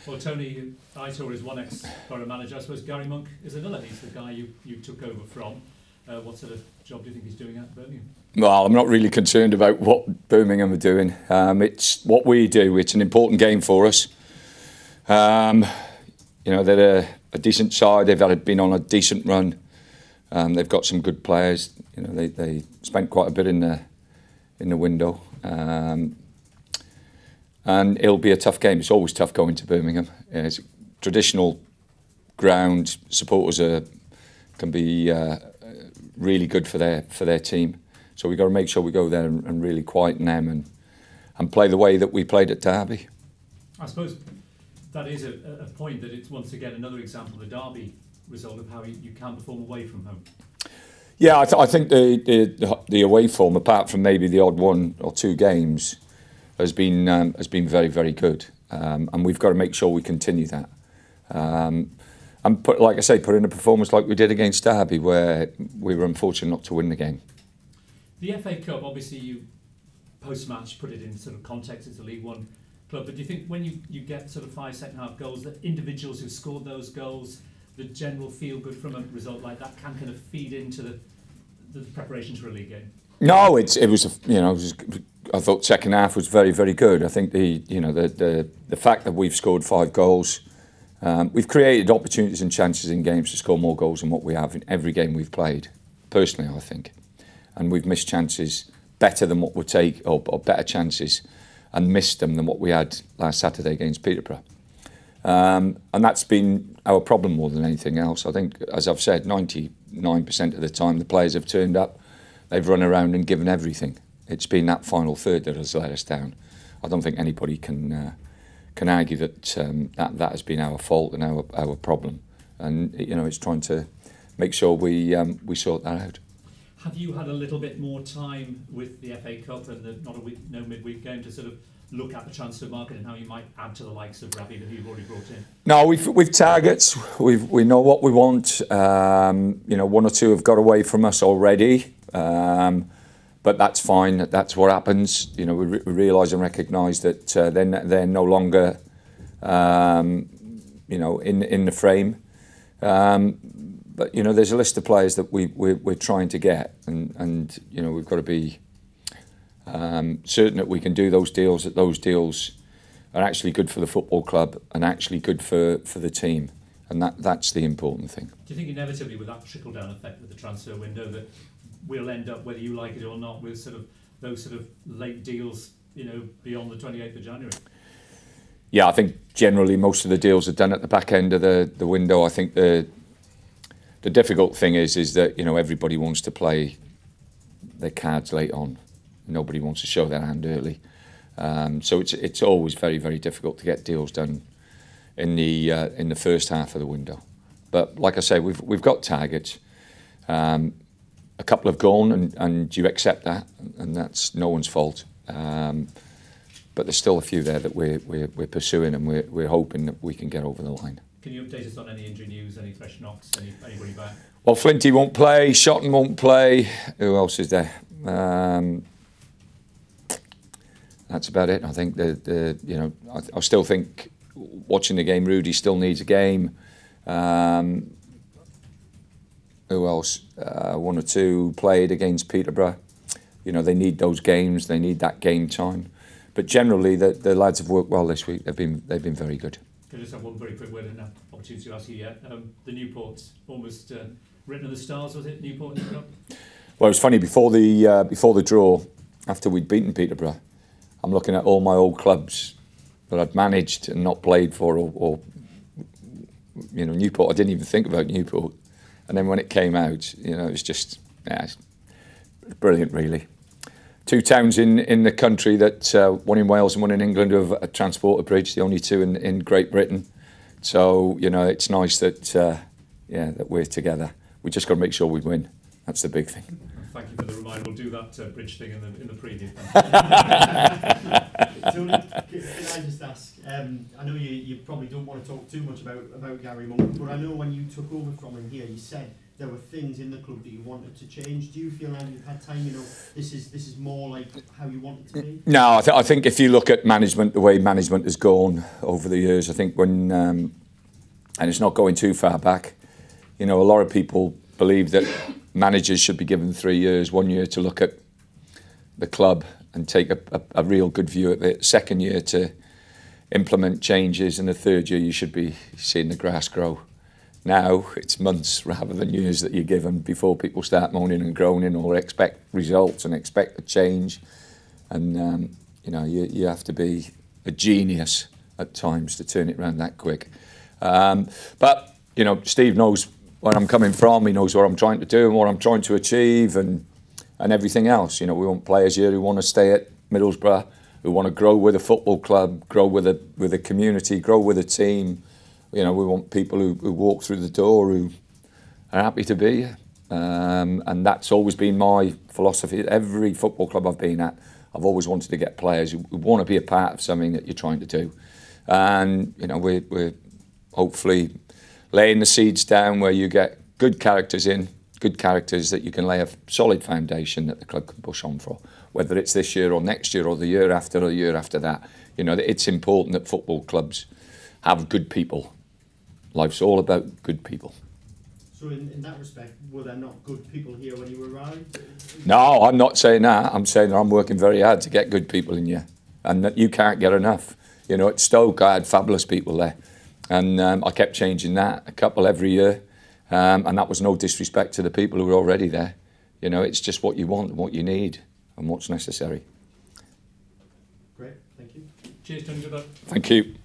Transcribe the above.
Well, Tony, I saw as one ex-Boro manager. I suppose Gary Monk is another. He's the guy you took over from. What sort of job do you think he's doing at Birmingham? Well, I'm not really concerned about what Birmingham are doing. It's what we do. It's an important game for us. You know, they're a decent side. They've been on a decent run. They've got some good players. You know, they spent quite a bit in the window. And it'll be a tough game. It's always tough going to Birmingham. It's a traditional ground. Supporters can be really good for their team. So we've got to make sure we go there and really quieten them and play the way that we played at Derby. I suppose that is a point that it's once again another example of the Derby result of how you can perform away from home. Yeah, I think the away form, apart from maybe the odd one or two games, has been very, very good, and we've got to make sure we continue that. And like I say, put in a performance like we did against Derby, where we were unfortunate not to win the game. The FA Cup, obviously, you post-match put it in sort of context. It's a League One club, but do you think when you get sort of 5 second-half goals, that individuals who scored those goals, the general feel good from a result like that, can kind of feed into the preparations for a league game? No, it was I thought second half was very, very good. I think the fact that we've scored 5 goals, we've created opportunities and chances in games to score more goals than what we have in every game we've played. Personally, I think, and we've missed chances better than what we take, or better chances, and missed them than what we had last Saturday against Peterborough. And that's been our problem more than anything else. I think, as I've said, 99% of the time the players have turned up, they've run around and given everything. It's been that final third that has let us down. I don't think anybody can argue that that has been our fault and our problem. And you know, it's trying to make sure we sort that out. Have you had a little bit more time with the FA Cup and no midweek game to sort of look at the transfer market and how you might add to the likes of Ravi who you've already brought in? No, we've targets. We know what we want. You know, 1 or 2 have got away from us already. But that's fine. That's what happens. You know, we realise and recognise that they're no longer, you know, in the frame. But you know, there's a list of players that we're trying to get, and you know, we've got to be certain that we can do those deals. That those deals are actually good for the football club and actually good for the team, and that's the important thing. Do you think inevitably, with that trickle down effect with the transfer window, that we'll end up, whether you like it or not, with sort of those sort of late deals, you know, beyond the 28th of January? Yeah, I think generally most of the deals are done at the back end of the window. I think the difficult thing is that, you know, everybody wants to play their cards late on. Nobody wants to show their hand early. So it's always very, very difficult to get deals done in the first half of the window. But like I say, we've got targets. A couple have gone, and you accept that, and that's no one's fault. But there's still a few there that we're pursuing, and we're hoping that we can get over the line. Can you update us on any injury news, any fresh knocks, anybody back? Well, Flinty won't play, Shotton won't play. Who else is there? That's about it. I think you know, I still think watching the game, Rudy still needs a game. Who else? 1 or 2 played against Peterborough. You know, they need those games. They need that game time. But generally, the lads have worked well this week. They've been very good. Can I just have one very quick word and an opportunity to ask you yet? The Newport's almost written in the stars, was it? Newport. Well, it was funny before the draw, after we'd beaten Peterborough. I'm looking at all my old clubs that I'd managed and not played for, or you know, Newport. I didn't even think about Newport. And then when it came out, you know, it was just, yeah, it's brilliant, really. 2 towns in the country, that one in Wales and one in England, who have a transporter bridge, the only 2 in Great Britain. So, you know, it's nice that, yeah, that we're together. We just got to make sure we win. That's the big thing. Thank you for the reminder. We'll do that bridge thing in the preview. Tony, can I just ask, I know you probably don't want to talk too much about Gary Monk, but I know when you took over from him here, you said there were things in the club that you wanted to change. Do you feel now you've had time, you know, this is more like how you want it to be? No, I think if you look at management, the way management has gone over the years, I think when, and it's not going too far back, you know, a lot of people believe that managers should be given 3 years, 1 year to look at the club and take a real good view of it, second year to implement changes, and the third year you should be seeing the grass grow. Now it's months rather than years that you're given before people start moaning and groaning or expect results and expect a change. And you know, you have to be a genius at times to turn it around that quick. But you know, Steve knows where I'm coming from. He knows what I'm trying to do and what I'm trying to achieve, and everything else. You know, we want players here who want to stay at Middlesbrough, who want to grow with a football club, grow with a community, grow with a team. You know, we want people who walk through the door who are happy to be here. And that's always been my philosophy. Every football club I've been at, I've always wanted to get players who want to be a part of something that you're trying to do. And, you know, we're hopefully laying the seeds down where you get good characters in, good characters that you can lay a solid foundation that the club can push on for, whether it's this year or next year or the year after or the year after that. You know, it's important that football clubs have good people. Life's all about good people. So in that respect, were there not good people here when you arrived? No, I'm not saying that. I'm saying that I'm working very hard to get good people in here, and that you can't get enough. You know, at Stoke I had fabulous people there, and I kept changing that, a couple every year, and that was no disrespect to the people who were already there. You know, it's just what you want and what you need and what's necessary. Great, thank you. Cheers, Tony. Good luck. Thank you.